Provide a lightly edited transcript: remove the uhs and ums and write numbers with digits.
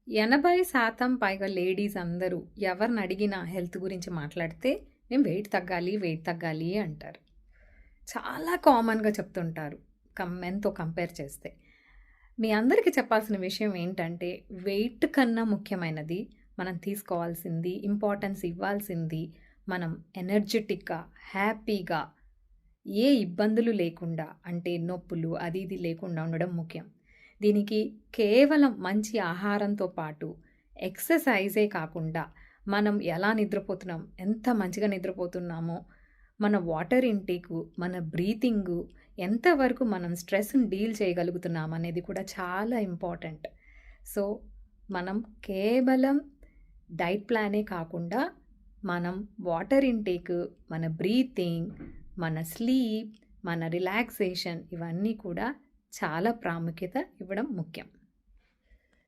80% పైగా లేడీస్ అందరూ ఎవరినడిగినా హెల్త్ గురించి మాట్లాడితే, "నేను వెయిట్ తగ్గాలి, వెయిట్ తగ్గాలి" అంటారు. చాలా కామన్‌గా చెప్తుంటారు. మెన్‌తో కంపేర్ చేస్తే. మీ అందరికీ చెప్పాల్సిన విషయం ఏంటంటే, వెయిట్ కన్నా ముఖ్యమైనది మనం తీసుకోవాల్సింది, ఇంపార్టెన్స్ ఇవ్వాల్సింది, మనం ఎనర్జిటిక్‌గా, హ్యాపీగా, ఏ ఇబ్బందులు లేకుండా అంటే నొప్పులు అది ఇది లేకుండా ఉండడం ముఖ్యం. దీనికి కేవలం మంచి ఆహారంతో పాటు ఎక్సర్‌సైజే కాకుండా మనం ఎలా నిద్రపోతున్నాం, ఎంత మంచిగా నిద్రపోతున్నామో, మన వాటర్ ఇంటేకు, మన బ్రీతింగు, ఎంతవరకు మనం స్ట్రెస్‌ని డీల్ చేయగలుగుతున్నాం అనేది కూడా చాలా ఇంపార్టెంట్. సో, మనం కేవలం డైట్ ప్లానే కాకుండా మనం వాటర్ ఇంటేక్, మన బ్రీతింగ్, మన స్లీప్, మన రిలాక్సేషన్ ఇవన్నీ కూడా చాలా ప్రాముఖ్యత ఇవ్వడం ముఖ్యం.